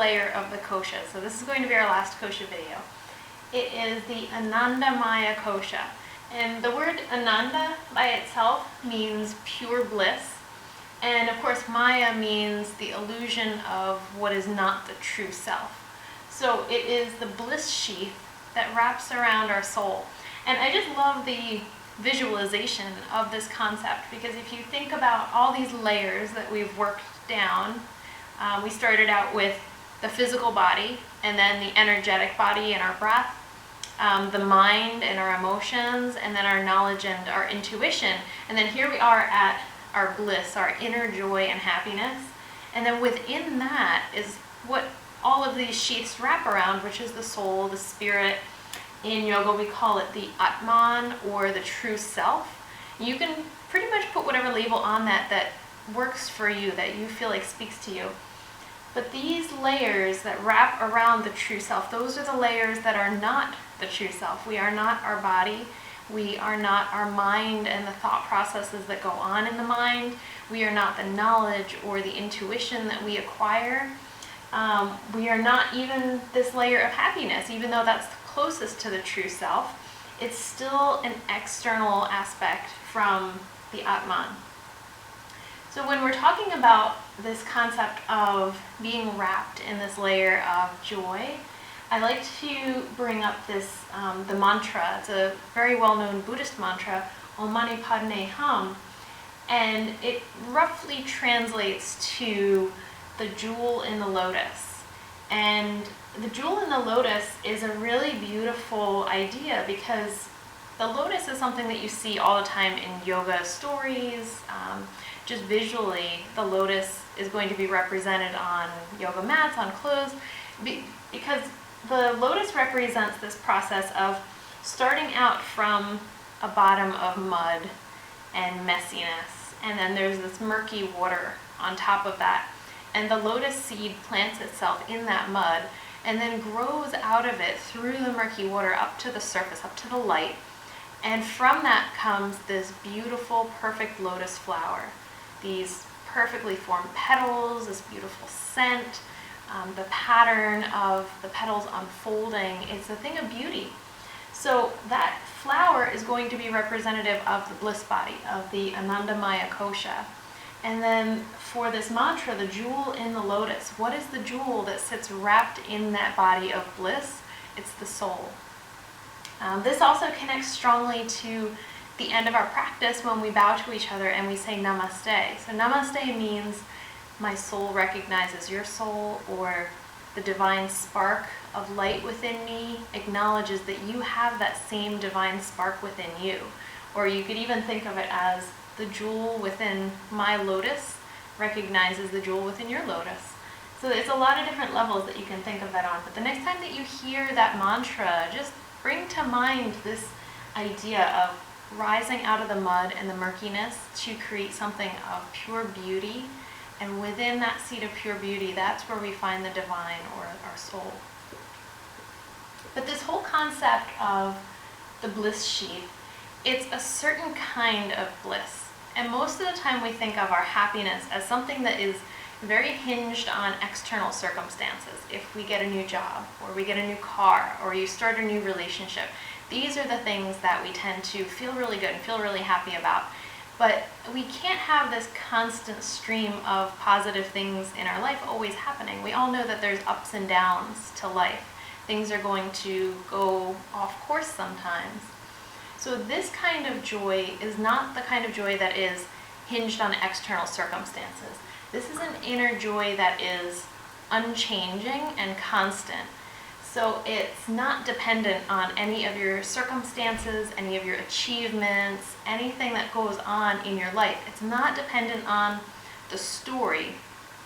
layer of the kosha. So this is going to be our last kosha video. It is the Anandamaya kosha. And the word Ananda by itself means pure bliss. And of course, Maya means the illusion of what is not the true self. So it is the bliss sheath that wraps around our soul. And I just love the visualization of this concept, because if you think about all these layers that we've worked down, we started out with the physical body, and then the energetic body and our breath, the mind and our emotions, and then our knowledge and our intuition. And then here we are at our bliss, our inner joy and happiness. And then within that is what all of these sheaths wrap around, which is the soul, the spirit. In yoga, we call it the atman, or the true self. You can pretty much put whatever label on that works for you, that you feel like speaks to you. But these layers that wrap around the true self, those are the layers that are not the true self. We are not our body. We are not our mind and the thought processes that go on in the mind. We are not the knowledge or the intuition that we acquire. We are not even this layer of happiness, even though that's closest to the true self. It's still an external aspect from the atman. So when we're talking about this concept of being wrapped in this layer of joy, I like to bring up this, the mantra. It's a very well-known Buddhist mantra, Om Mani Padme Hum, and it roughly translates to the jewel in the lotus. And the jewel in the lotus is a really beautiful idea, because the lotus is something that you see all the time in yoga stories. Just visually, the lotus is going to be represented on yoga mats, on clothes, because the lotus represents this process of starting out from a bottom of mud and messiness, and then there's this murky water on top of that. And the lotus seed plants itself in that mud and then grows out of it through the murky water up to the surface, up to the light. And from that comes this beautiful, perfect lotus flower. These perfectly formed petals, this beautiful scent, the pattern of the petals unfolding. It's a thing of beauty. So that flower is going to be representative of the bliss body, of the Anandamaya kosha. And then for this mantra, the jewel in the lotus, what is the jewel that sits wrapped in that body of bliss? It's the soul. This also connects strongly to the end of our practice when we bow to each other and we say namaste. So namaste means my soul recognizes your soul, or the divine spark of light within me acknowledges that you have that same divine spark within you. Or you could even think of it as the jewel within my lotus recognizes the jewel within your lotus. So it's a lot of different levels that you can think of that on. But the next time that you hear that mantra, just bring to mind this idea of rising out of the mud and the murkiness to create something of pure beauty. And within that seed of pure beauty, that's where we find the divine, or our soul. But this whole concept of the bliss sheath, it's a certain kind of bliss. And most of the time we think of our happiness as something that is very hinged on external circumstances. If we get a new job, or we get a new car, or you start a new relationship, these are the things that we tend to feel really good and feel really happy about. But we can't have this constant stream of positive things in our life always happening. We all know that there's ups and downs to life. Things are going to go off course sometimes. So this kind of joy is not the kind of joy that is hinged on external circumstances. This is an inner joy that is unchanging and constant. So it's not dependent on any of your circumstances, any of your achievements, anything that goes on in your life. It's not dependent on the story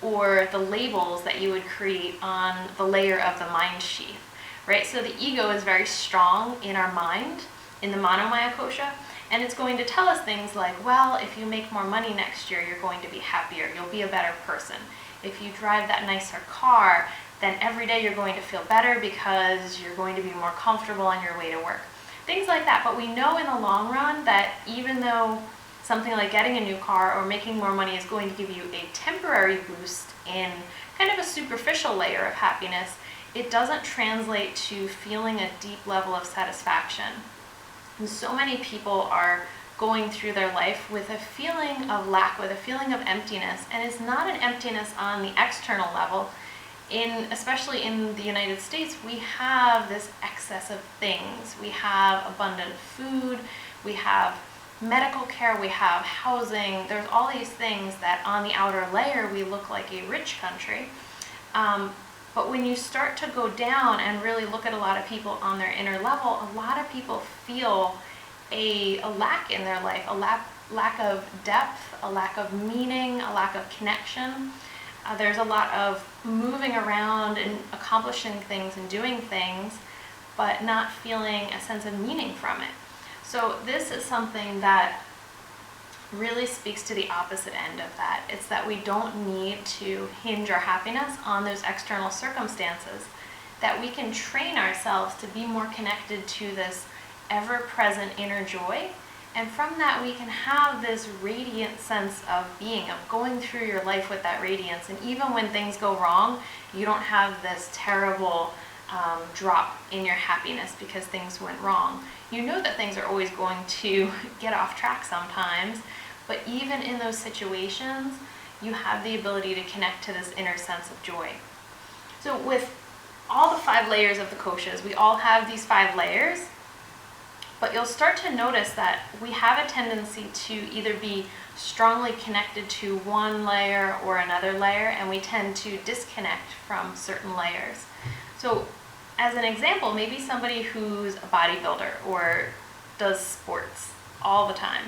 or the labels that you would create on the layer of the mind sheath, right? So the ego is very strong in our mind, in the Manomaya kosha, and it's going to tell us things like, well, if you make more money next year, you're going to be happier, you'll be a better person. If you drive that nicer car, then every day you're going to feel better because you're going to be more comfortable on your way to work. Things like that. But we know in the long run that even though something like getting a new car or making more money is going to give you a temporary boost in kind of a superficial layer of happiness, it doesn't translate to feeling a deep level of satisfaction. And so many people are going through their life with a feeling of lack, with a feeling of emptiness, and it's not an emptiness on the external level. Especially in the United States, we have this excess of things. We have abundant food, we have medical care, we have housing. There's all these things that on the outer layer we look like a rich country. But when you start to go down and really look at a lot of people on their inner level, a lot of people feel a lack in their life, a lack of depth, a lack of meaning, a lack of connection. There's a lot of moving around and accomplishing things and doing things, but not feeling a sense of meaning from it. So this is something that really speaks to the opposite end of that. It's that we don't need to hinge our happiness on those external circumstances, that we can train ourselves to be more connected to this ever-present inner joy. And from that, we can have this radiant sense of being, of going through your life with that radiance. And even when things go wrong, you don't have this terrible drop in your happiness because things went wrong. You know that things are always going to get off track sometimes, but even in those situations, you have the ability to connect to this inner sense of joy. So with all the 5 layers of the koshas, we all have these 5 layers. But you'll start to notice that we have a tendency to either be strongly connected to one layer or another layer, and we tend to disconnect from certain layers. So as an example, maybe somebody who's a bodybuilder or does sports all the time,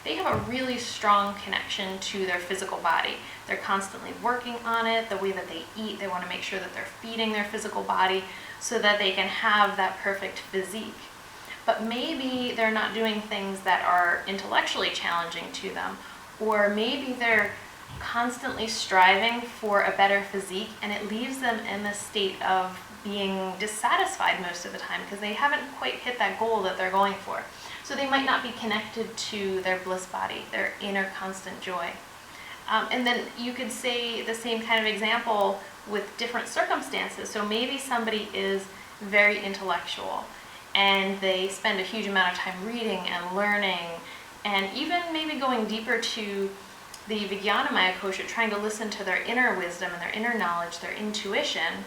they have a really strong connection to their physical body. They're constantly working on it, the way that they eat, they want to make sure that they're feeding their physical body so that they can have that perfect physique. But maybe they're not doing things that are intellectually challenging to them, or maybe they're constantly striving for a better physique, and it leaves them in this state of being dissatisfied most of the time because they haven't quite hit that goal that they're going for. So they might not be connected to their bliss body, their inner constant joy. And then you could say the same kind of example with different circumstances. So maybe somebody is very intellectual, and they spend a huge amount of time reading and learning, and even maybe going deeper to the Vijnanamaya kosha, trying to listen to their inner wisdom and their inner knowledge, their intuition.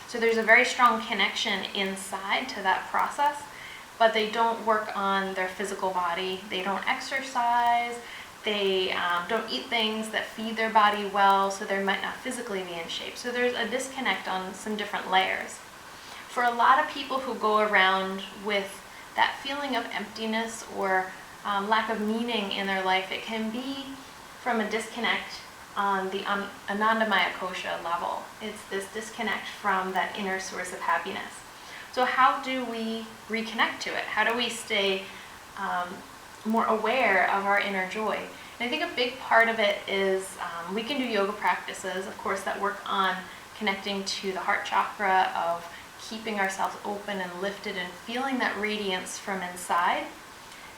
So there's a very strong connection inside to that process, but they don't work on their physical body. They don't exercise. They don't eat things that feed their body well, so they might not physically be in shape. So there's a disconnect on some different layers. For a lot of people who go around with that feeling of emptiness or lack of meaning in their life, it can be from a disconnect on the Anandamaya kosha level. It's this disconnect from that inner source of happiness. So how do we reconnect to it? How do we stay more aware of our inner joy? And I think a big part of it is we can do yoga practices, of course, that work on connecting to the heart chakra, of keeping ourselves open and lifted and feeling that radiance from inside.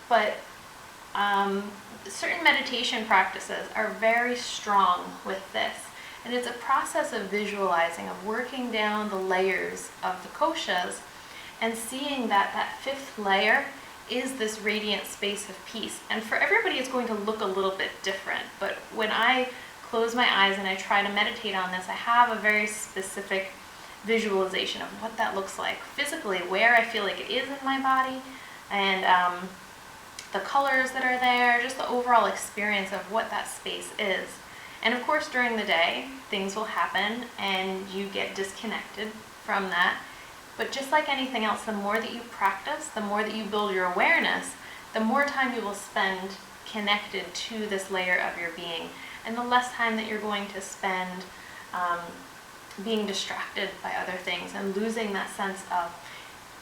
But certain meditation practices are very strong with this. And it's a process of visualizing, of working down the layers of the koshas and seeing that that 5th layer is this radiant space of peace. And for everybody, it's going to look a little bit different. But when I close my eyes and I try to meditate on this, I have a very specific visualization of what that looks like physically, where I feel like it is in my body, and the colors that are there, just the overall experience of what that space is. And of course, during the day, things will happen and you get disconnected from that. But just like anything else, the more that you practice, the more that you build your awareness, the more time you will spend connected to this layer of your being, and the less time that you're going to spend being distracted by other things and losing that sense of,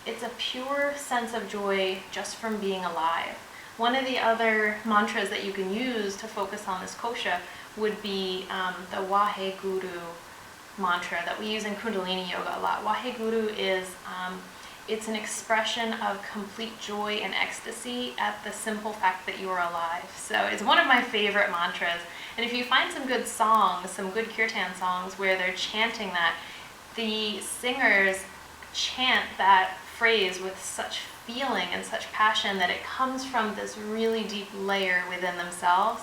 it's a pure sense of joy just from being alive. One of the other mantras that you can use to focus on this kosha would be the Waheguru mantra that we use in Kundalini Yoga a lot. Waheguru is it's an expression of complete joy and ecstasy at the simple fact that you are alive. So it's one of my favorite mantras. And if you find some good songs, some good kirtan songs where they're chanting that, the singers chant that phrase with such feeling and such passion that it comes from this really deep layer within themselves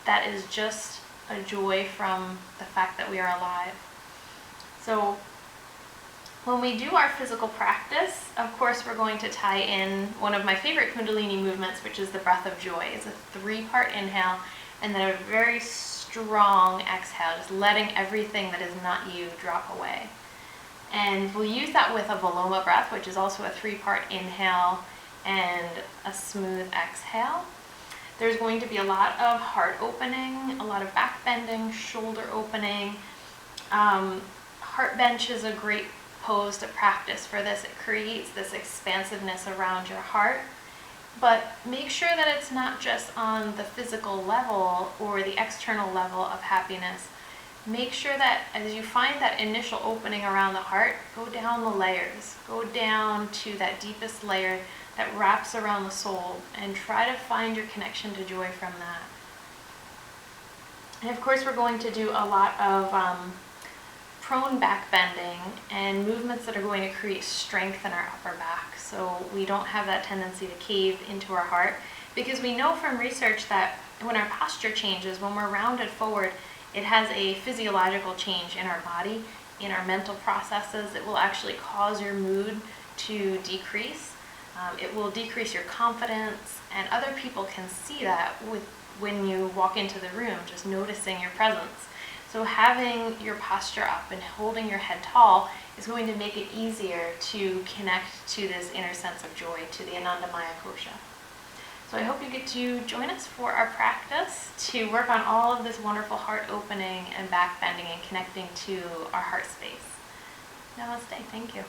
that is just a joy from the fact that we are alive. So when we do our physical practice, of course, we're going to tie in one of my favorite Kundalini movements, which is the breath of joy. It's a 3-part inhale and then a very strong exhale, just letting everything that is not you drop away. And we'll use that with a Viloma breath, which is also a 3-part inhale and a smooth exhale. There's going to be a lot of heart opening, a lot of back bending, shoulder opening. Heart bench is a great pose to practice for this. It creates this expansiveness around your heart, but make sure that it's not just on the physical level or the external level of happiness. Make sure that as you find that initial opening around the heart, go down the layers, go down to that deepest layer that wraps around the soul, and try to find your connection to joy from that. And of course, we're going to do a lot of prone back bending and movements that are going to create strength in our upper back, so we don't have that tendency to cave into our heart, because we know from research that when our posture changes, when we're rounded forward, it has a physiological change in our body, in our mental processes. It will actually cause your mood to decrease. It will decrease your confidence, and other people can see that when you walk into the room, just noticing your presence. So having your posture up and holding your head tall is going to make it easier to connect to this inner sense of joy, to the Anandamaya Kosha. So I hope you get to join us for our practice to work on all of this wonderful heart opening and back bending and connecting to our heart space. Namaste. Thank you.